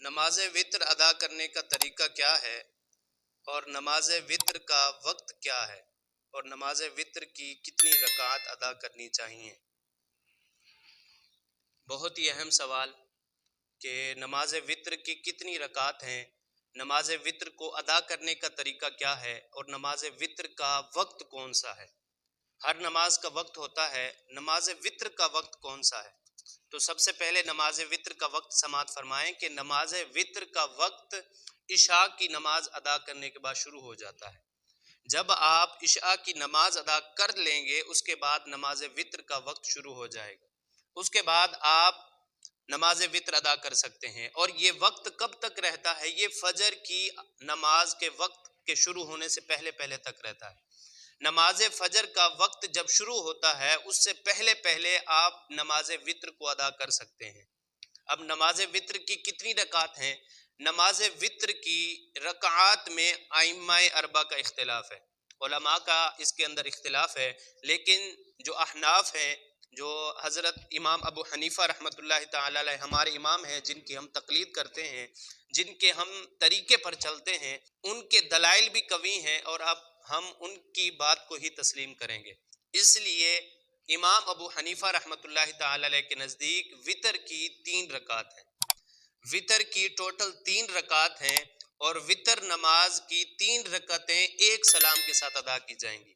نماز وتر ادا کرنے کا طریقہ کیا ہے اور نماز وتر کا وقت کیا ہے اور نماز وتر کی کتنی رکعات ادا کرنی چاہیے؟ بہت ہی اہم سوال کہ نماز وتر کی کتنی رکعات ہیں، نماز وتر کو ادا کرنے کا طریقہ کیا ہے اور نماز وتر کا وقت کون سا ہے۔ ہر نماز کا وقت ہوتا ہے، نماز وتر کا وقت کون سا ہے؟ تو سب سے پہلے نماز وتر کا وقت سماعت فرمائیں کہ نماز وتر کا وقت عشاء کی نماز ادا کرنے کے بعد شروع ہو جاتا ہے۔ جب آپ عشاء کی نماز ادا کر لیں گے اس کے بعد نماز وتر کا وقت شروع ہو جائے گا، اس کے بعد آپ نماز وتر ادا کر سکتے ہیں۔ اور یہ وقت کب تک رہتا ہے؟ یہ فجر کی نماز کے وقت کے شروع ہونے سے پہلے پہلے تک رہتا ہے۔ نماز فجر کا وقت جب شروع ہوتا ہے اس سے پہلے پہلے آپ نماز وتر کو ادا کر سکتے ہیں۔ اب نماز وتر کی کتنی رکعات ہیں؟ نماز وتر کی رکعات میں ائمہ اربعہ کا اختلاف ہے، علماء کا اس کے اندر اختلاف ہے، لیکن جو احناف ہیں، جو حضرت امام ابو حنیفہ رحمۃ اللہ تعالی علیہ ہمارے امام ہیں، جن کی ہم تقلید کرتے ہیں، جن کے ہم طریقے پر چلتے ہیں، ان کے دلائل بھی قوی ہیں اور اب ہم ان کی بات کو ہی تسلیم کریں گے۔ اس لیے امام ابو حنیفہ رحمۃ اللہ تعالی علیہ کے نزدیک وتر کی 3 رکعات ہیں، وتر کی ٹوٹل 3 رکعات ہیں، اور وتر نماز کی 3 رکعتیں ایک سلام کے ساتھ ادا کی جائیں گی۔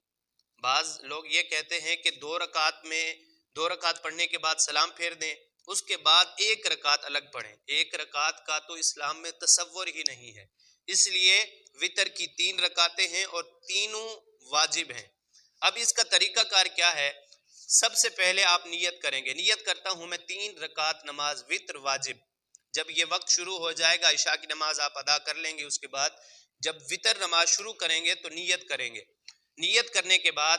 بعض لوگ یہ کہتے ہیں کہ 2 رکعت پڑھنے کے بعد سلام پھیر دیں، اس کے بعد 1 رکعت الگ پڑھیں۔ 1 رکعت کا تو اسلام میں تصور ہی نہیں ہے، اس لیے وتر کی 3 رکعتیں ہیں اور تینوں واجب ہیں۔ اب اس کا طریقہ کار کیا ہے؟ سب سے پہلے آپ نیت کریں گے، نیت کرتا ہوں میں 3 رکعت نماز وتر واجب۔ جب یہ وقت شروع ہو جائے گا عشاء کی نماز آپ ادا کر لیں گے، اس کے بعد جب وتر نماز شروع کریں گے تو نیت کریں گے۔ نیت کرنے کے بعد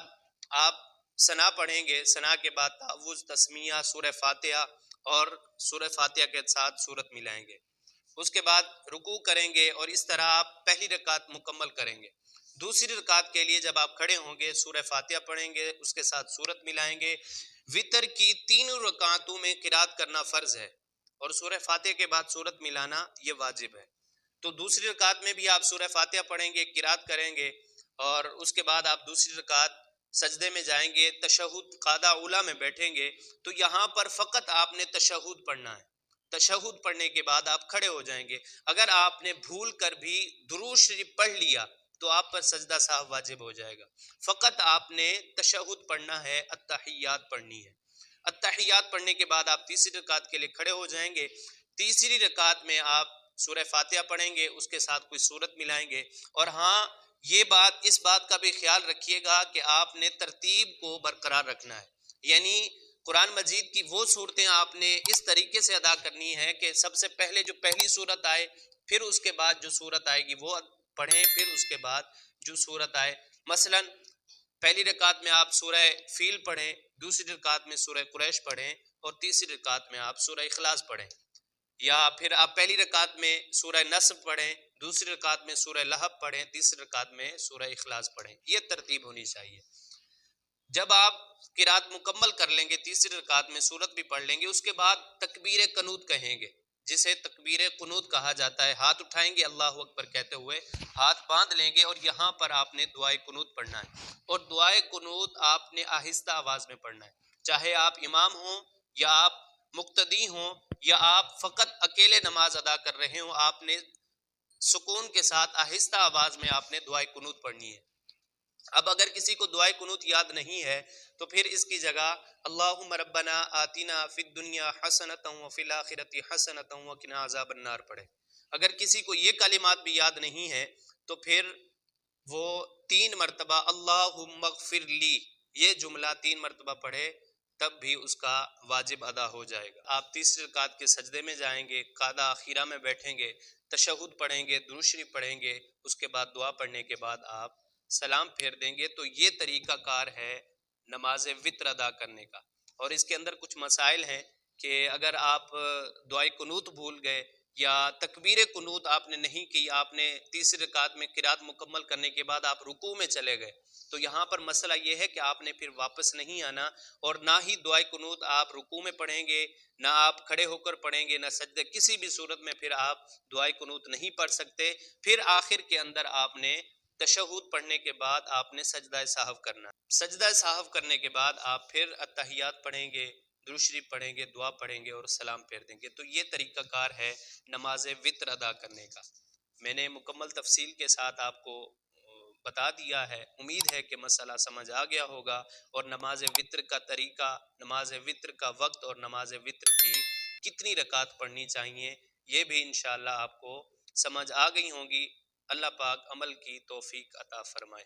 آپ ثنا پڑھیں گے، ثنا کے بعد تعوذ، تسمیہ، سورہ فاتحہ اور سورہ فاتحہ کے ساتھ سورت ملائیں گے۔ اس کے بعد رکوع کریں گے اور اس طرح آپ پہلی رکعت مکمل کریں گے۔ دوسری رکعت کے لیے جب آپ کھڑے ہوں گے سورہ فاتحہ پڑھیں گے، اس کے ساتھ سورت ملائیں گے۔ وتر کی 3 رکعتوں میں قرات کرنا فرض ہے اور سورہ فاتحہ کے بعد سورت ملانا یہ واجب ہے۔ تو دوسری رکعت میں بھی آپ سورہ فاتحہ پڑھیں گے، قرات کریں گے، اور اس کے بعد آپ دوسری رکعت سجدے میں جائیں گے، تشہد قاعدہ اولیٰ میں بیٹھیں گے۔ تو یہاں پر فقط آپ نے تشہد پڑھنا ہے۔ تشہد پڑھنے کے بعد آپ کھڑے ہو جائیں گے۔ اگر آپ نے بھول کر بھی درود شریف پڑھ لیا تو آپ پر سجدہ سہو واجب ہو جائے گا۔ فقط آپ نے تشہد پڑھنا ہے، التحیات پڑھنی ہے۔ التحیات پڑھنے کے بعد آپ تیسری رکعت کے لیے کھڑے ہو جائیں گے۔ تیسری رکعت میں آپ سورہ فاتحہ پڑھیں گے، اس کے ساتھ کوئی سورت ملائیں گے۔ اور ہاں، اس بات کا بھی خیال رکھیے گا کہ آپ نے ترتیب کو برقرار رکھنا ہے، یعنی قرآن مجید کی وہ صورتیں آپ نے اس طریقے سے ادا کرنی ہے کہ سب سے پہلے جو پہلی صورت آئے، پھر اس کے بعد جو صورت آئے گی وہ پڑھیں، پھر اس کے بعد جو صورت آئے۔ مثلا پہلی رکعت میں آپ سورہ فیل پڑھیں، دوسری رکعت میں سورہ قریش پڑھیں اور تیسری رکعت میں آپ سورہ اخلاص پڑھیں، یا پھر آپ پہلی رکعت میں سورہ نصر پڑھیں، دوسری رکعت میں سورہ لہب پڑھیں، تیسری رکعت میں سورہ اخلاص پڑھیں۔ یہ ترتیب ہونی چاہیے۔ جب آپ قرات مکمل کر لیں گے، تیسری رکعت میں سورت بھی پڑھ لیں گے، اس کے بعد تکبیر قنوت کہیں گے، جسے تکبیر قنوت کہا جاتا ہے۔ ہاتھ اٹھائیں گے اللہ اکبر کہتے ہوئے، ہاتھ باندھ لیں گے اور یہاں پر آپ نے دعائے قنوت پڑھنا ہے، اور دعائے قنوت آپ نے آہستہ آواز میں پڑھنا ہے، چاہے آپ امام ہوں یا آپ مقتدی ہوں یا آپ فقط اکیلے نماز ادا کر رہے ہوں، آپ نے سکون کے ساتھ آہستہ آواز میں آپ نے دعائے قنوت پڑھنی ہے۔ اب اگر کسی کو دعائے قنوت یاد نہیں ہے تو پھر اس کی جگہ اللہم ربنا آتنا فی الدنیا حسنۃ وفی الآخرۃ حسنۃ وقنا عذاب النار پڑھے۔ اگر کسی کو یہ کلمات بھی یاد نہیں ہے تو پھر وہ 3 مرتبہ اللہم اغفر لی یہ جملہ 3 مرتبہ پڑھے، تب بھی اس کا واجب ادا ہو جائے گا۔ آپ تیسری رکعت کے سجدے میں جائیں گے، قاعدہ اخیرہ میں بیٹھیں گے، تشہد پڑھیں گے، درود شریف پڑھیں گے، اس کے بعد دعا پڑھنے کے بعد آپ سلام پھیر دیں گے۔ تو یہ طریقہ کار ہے نماز وتر ادا کرنے کا۔ اور اس کے اندر کچھ مسائل ہیں کہ اگر آپ دعائے قنوت بھول گئے یا تکبیر قنوت آپ نے نہیں کی، آپ نے تیسری رکعت میں قرات مکمل کرنے کے بعد آپ رکوع میں چلے گئے، تو یہاں پر مسئلہ یہ ہے کہ آپ نے پھر واپس نہیں آنا، اور نہ ہی دعائے قنوت آپ رکوع میں پڑھیں گے، نہ آپ کھڑے ہو کر پڑھیں گے، نہ سجدے، کسی بھی صورت میں پھر آپ دعائے قنوت نہیں پڑھ سکتے۔ پھر آخر کے اندر آپ نے تشہد پڑھنے کے بعد آپ نے سجدہ سہو کرنا، سجدہ سہو کرنے کے بعد آپ پھر اتحیات پڑھیں گے، درود شریف پڑھیں گے، دعا پڑھیں گے اور سلام پھیر دیں گے۔ تو یہ طریقہ کار ہے نماز وتر ادا کرنے کا۔ میں نے مکمل تفصیل کے ساتھ آپ کو بتا دیا ہے، امید ہے کہ مسئلہ سمجھ آ گیا ہوگا، اور نماز وتر کا طریقہ، نماز وتر کا وقت اور نماز وتر کی کتنی رکعت پڑھنی چاہیے یہ بھی انشاءاللہ آپ کو سمجھ آ گئی ہوں گی۔ اللہ پاک عمل کی توفیق عطا فرمائے۔